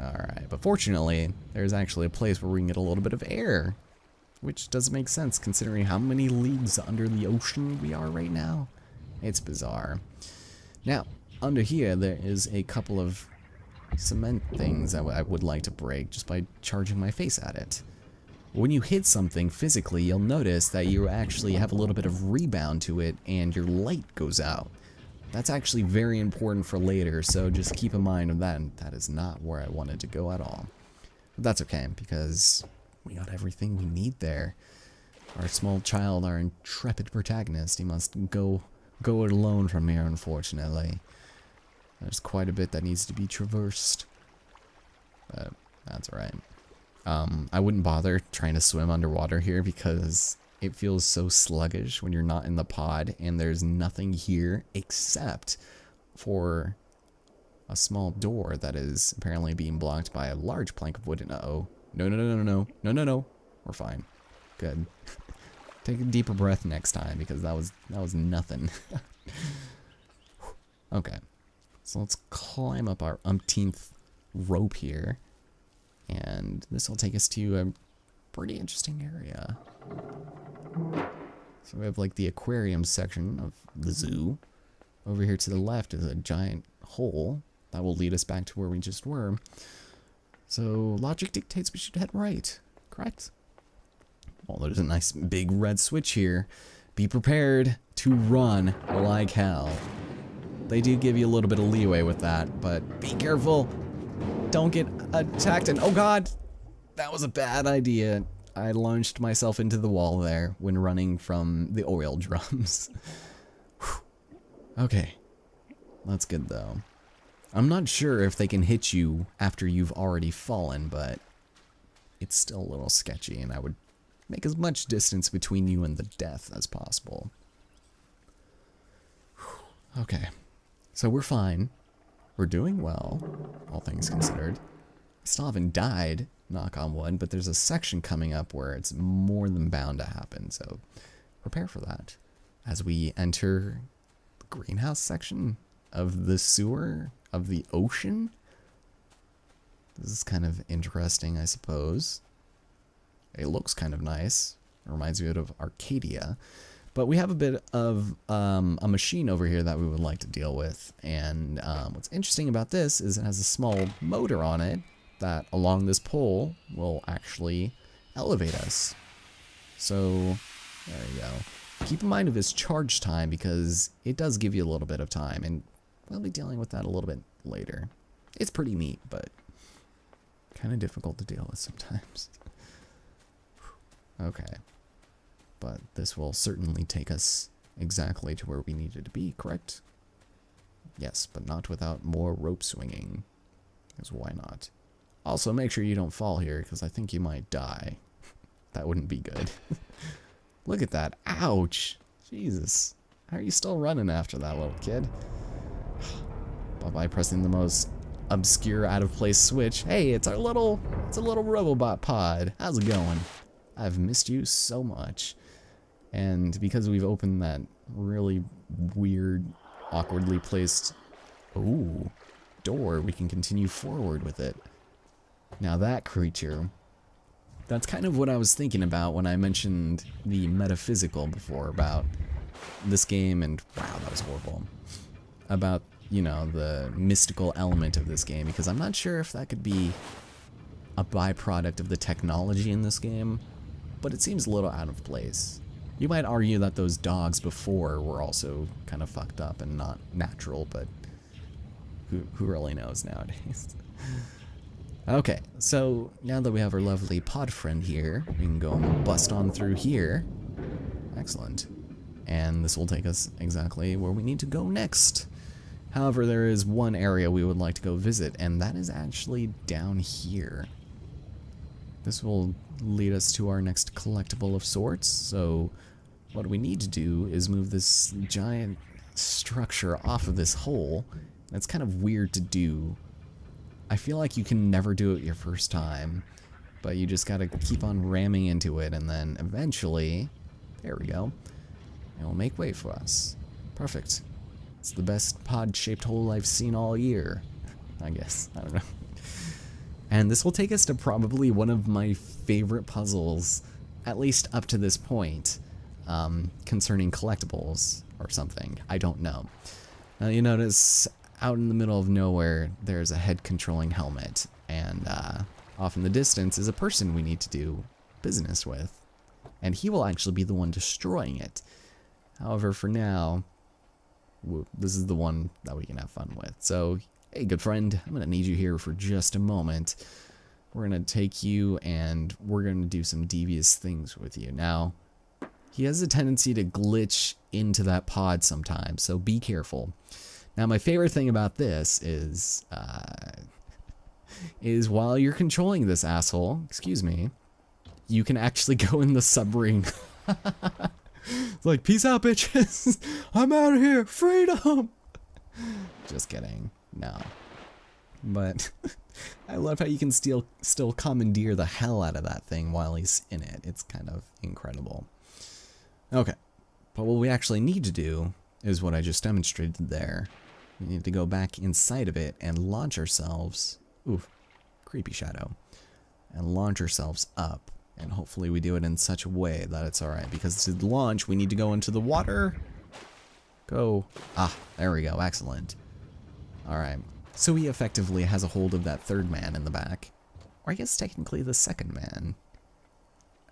Alright, but fortunately, there's actually a place where we can get a little bit of air, which does make sense considering how many leagues under the ocean we are right now. It's bizarre. Now, under here, there is a couple of cement things I would like to break just by charging my face at it. When you hit something physically, you'll notice that you actually have a little bit of rebound to it and your light goes out. That's actually very important for later, so just keep in mind of that. That is not where I wanted to go at all. But that's okay, because we got everything we need there. Our small child, our intrepid protagonist, he must go it alone from here, unfortunately. There's quite a bit that needs to be traversed. But that's alright. I wouldn't bother trying to swim underwater here because it feels so sluggish when you're not in the pod and there's nothing here except for a small door that is apparently being blocked by a large plank of wood. Uh-oh. No. We're fine. Good. Take a deeper breath next time because that was nothing. Okay. So let's climb up our umpteenth rope here. And this will take us to a pretty interesting area. So we have like the aquarium section of the zoo. Over here to the left is a giant hole that will lead us back to where we just were. So logic dictates we should head right, correct? Well, there's a nice big red switch here. Be prepared to run like hell. They do give you a little bit of leeway with that, but be careful. Don't get attacked, and oh god, that was a bad idea. I launched myself into the wall there when running from the oil drums. Okay, that's good though. I'm not sure if they can hit you after you've already fallen, but it's still a little sketchy, and I would make as much distance between you and the death as possible. Okay, so we're fine. We're doing well, all things considered. I still haven't died, knock on wood, but there's a section coming up where it's more than bound to happen, so prepare for that. As we enter the greenhouse section of the sewer of the ocean. This is kind of interesting, I suppose. It looks kind of nice. It reminds me of Arcadia. But we have a bit of a machine over here that we would like to deal with. And what's interesting about this is it has a small motor on it that along this pole will actually elevate us. So there you go. Keep in mind of its charge time because it does give you a little bit of time. And we'll be dealing with that a little bit later. It's pretty neat, but kind of difficult to deal with sometimes. Okay. But this will certainly take us exactly to where we needed to be, correct? Yes, but not without more rope swinging. Because why not? Also, make sure you don't fall here, because I think you might die. That wouldn't be good. Look at that. Ouch! Jesus. How are you still running after that little kid? By pressing the most obscure, out-of-place switch. Hey, it's a little Robobot pod. How's it going? I've missed you so much. And because we've opened that really weird, awkwardly placed door, we can continue forward with it. Now that creature, that's kind of what I was thinking about when I mentioned the metaphysical before about this game, and wow, that was horrible. About, you know, the mystical element of this game, because I'm not sure if that could be a byproduct of the technology in this game, but it seems a little out of place. You might argue that those dogs before were also kind of fucked up and not natural, but who really knows nowadays? Okay, so now that we have our lovely pod friend here, we can go and bust on through here. Excellent. And this will take us exactly where we need to go next. However, there is one area we would like to go visit, and that is actually down here. This will lead us to our next collectible of sorts, so what we need to do is move this giant structure off of this hole. That's kind of weird to do. I feel like you can never do it your first time, but you just gotta keep on ramming into it, and then eventually, there we go, it will make way for us. Perfect. It's the best pod-shaped hole I've seen all year, I guess. I don't know. And this will take us to probably one of my favorite puzzles, at least up to this point, concerning collectibles or something. I don't know. Now you notice out in the middle of nowhere, there's a head controlling helmet, and off in the distance is a person we need to do business with. And he will actually be the one destroying it. However, for now, this is the one that we can have fun with. So, hey, good friend, I'm going to need you here for just a moment. We're going to take you and we're going to do some devious things with you. Now, he has a tendency to glitch into that pod sometimes, so be careful. Now, my favorite thing about this is while you're controlling this asshole, excuse me, you can actually go in the submarine. It's like, peace out, bitches. I'm out of here. Freedom. Just kidding. No. But I love how you can still commandeer the hell out of that thing while he's in it. It's kind of incredible. Okay. But what we actually need to do is what I just demonstrated there. We need to go back inside of it and launch ourselves. Oof. Creepy shadow. And launch ourselves up. And hopefully we do it in such a way that it's alright. Because to launch, we need to go into the water. Go. Ah, there we go. Excellent. Alright. So he effectively has a hold of that third man in the back. Or I guess technically the second man.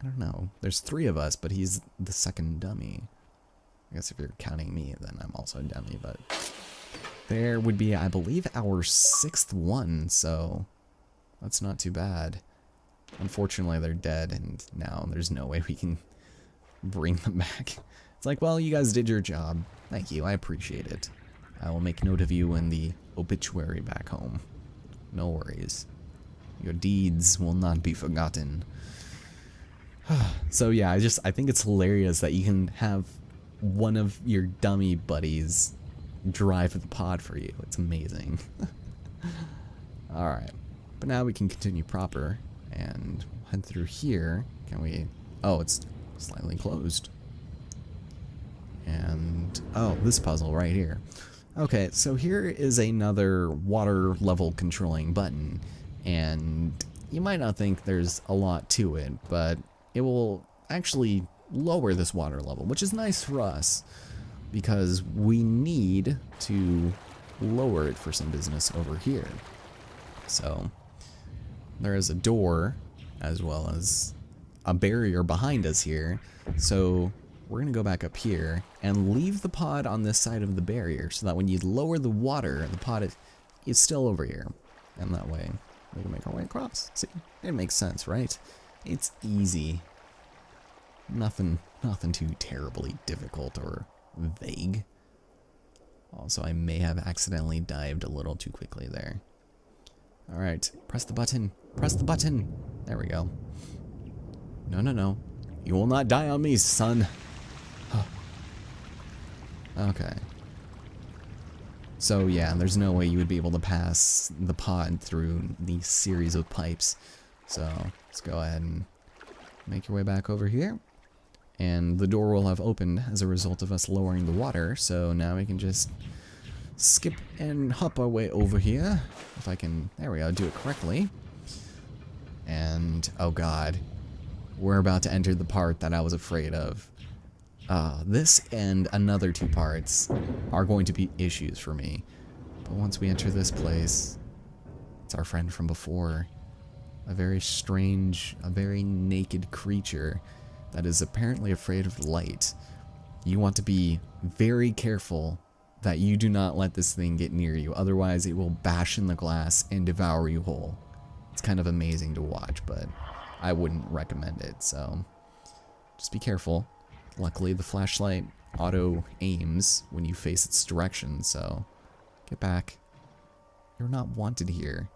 I don't know. There's 3 of us, but he's the second dummy. I guess if you're counting me, then I'm also a dummy. But there would be, I believe, our 6th one. So that's not too bad. Unfortunately, they're dead, and now there's no way we can bring them back. It's like, well, you guys did your job. Thank you, I appreciate it. I will make note of you in the obituary back home. No worries. Your deeds will not be forgotten. So yeah, I think it's hilarious that you can have one of your dummy buddies drive the pod for you. It's amazing. Alright, but now we can continue proper. And head through here. Can we? Oh, it's slightly closed. And oh, this puzzle right here. Okay, so here is another water level controlling button. And you might not think there's a lot to it, but it will actually lower this water level, which is nice for us because we need to lower it for some business over here. So there is a door as well as a barrier behind us here. So we're going to go back up here and leave the pod on this side of the barrier so that when you lower the water, the pod is still over here. And that way we can make our way across. See, it makes sense, right? It's easy. Nothing too terribly difficult or vague. Also, I may have accidentally dived a little too quickly there. Alright, press the button. Press the button. There we go. No, no, no. You will not die on me, son. Okay. So yeah, there's no way you would be able to pass the pod through these series of pipes. So let's go ahead and make your way back over here. And the door will have opened as a result of us lowering the water. So now we can just skip and hop our way over here. If I can, there we go, do it correctly. And, oh god, we're about to enter the part that I was afraid of. This and another 2 parts are going to be issues for me. But once we enter this place, it's our friend from before. A very strange, a very naked creature that is apparently afraid of light. You want to be very careful that you do not let this thing get near you, otherwise it will bash in the glass and devour you whole. It's kind of amazing to watch, but I wouldn't recommend it, so just be careful. Luckily, the flashlight auto aims when you face its direction, so get back. You're not wanted here,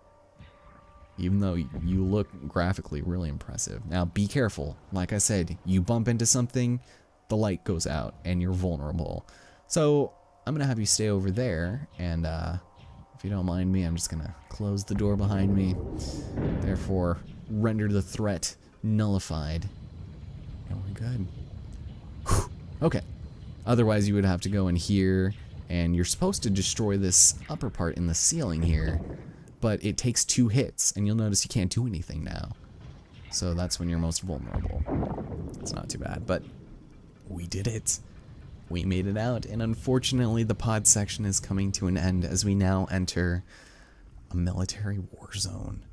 even though you look graphically really impressive. Now, be careful. Like I said, you bump into something, the light goes out, and you're vulnerable. So I'm gonna have you stay over there, and if you don't mind me, I'm just gonna close the door behind me, therefore render the threat nullified, and we're good. Whew. Okay, otherwise you would have to go in here, and you're supposed to destroy this upper part in the ceiling here, but it takes 2 hits, and you'll notice you can't do anything now. So that's when you're most vulnerable. It's not too bad, but we did it. We made it out, and unfortunately the pod section is coming to an end as we now enter a military war zone.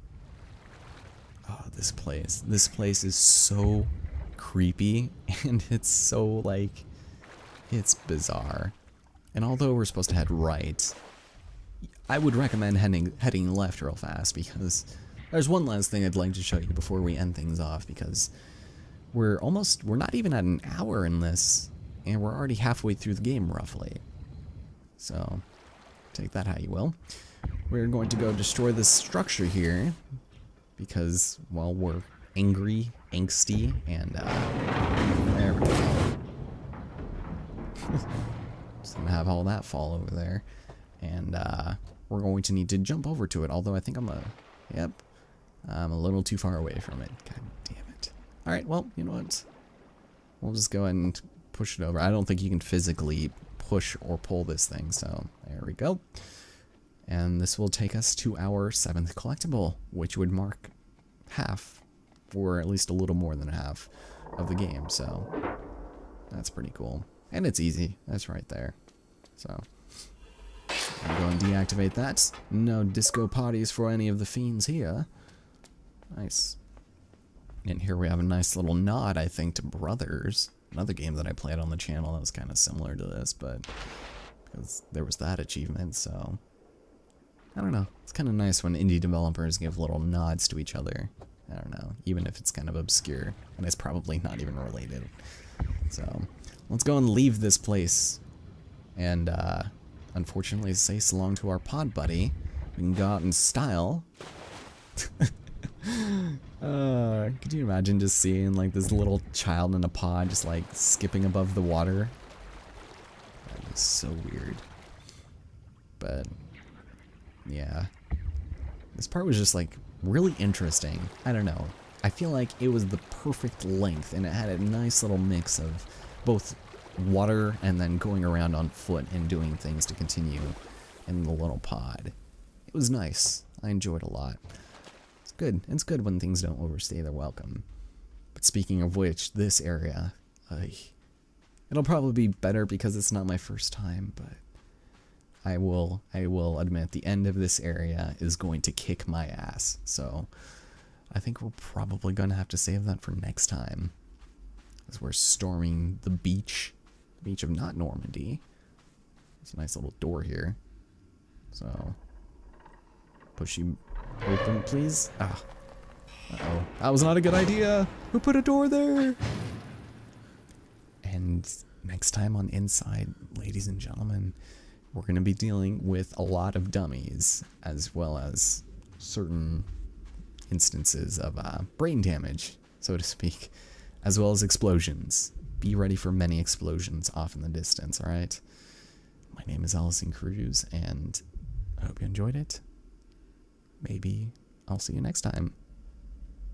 Oh, this place is so creepy, and it's so, like, it's bizarre. And although we're supposed to head right, I would recommend heading left real fast, because there's one last thing I'd like to show you before we end things off, because we're not even at an hour in this, and we're already halfway through the game, roughly. So, take that how you will. We're going to go destroy this structure here, because, well, we're angry, angsty, and, there we go. Just gonna have all that fall over there, and, we're going to need to jump over to it, although I think I'm a little too far away from it. God damn it. Alright, well, you know what? We'll just go ahead and push it over. I don't think you can physically push or pull this thing, so there we go. And this will take us to our 7th collectible, which would mark half, or at least a little more than half, of the game, so that's pretty cool. And it's easy. That's right there. So I'm going to deactivate that. No disco parties for any of the fiends here. Nice. And here we have a nice little nod, I think, to Brothers. Another game that I played on the channel that was kind of similar to this, but because there was that achievement, so I don't know. It's kind of nice when indie developers give little nods to each other. I don't know, even if it's kind of obscure, and it's probably not even related. So let's go and leave this place, and unfortunately say so long to our pod buddy. We can go out in style. Could you imagine just seeing like this little child in a pod just like skipping above the water? That is so weird. But yeah, this part was just like really interesting. I don't know. I feel like it was the perfect length, and it had a nice little mix of both water and then going around on foot and doing things to continue in the little pod. It was nice. I enjoyed a lot. It's good. It's good when things don't overstay their welcome. But speaking of which, this area, it'll probably be better because it's not my first time, but I will admit the end of this area is going to kick my ass. So I think we're probably going to have to save that for next time, as we're storming the beach of not Normandy. There's a nice little door here. So push you open, please. Ah. Uh-oh. That was not a good idea. Who put a door there? And next time on Inside, ladies and gentlemen, we're going to be dealing with a lot of dummies, as well as certain instances of brain damage, so to speak, as well as explosions. Be ready for many explosions off in the distance, alright? My name is Allison Cruz, and I hope you enjoyed it. Maybe I'll see you next time.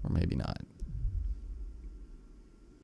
Or maybe not.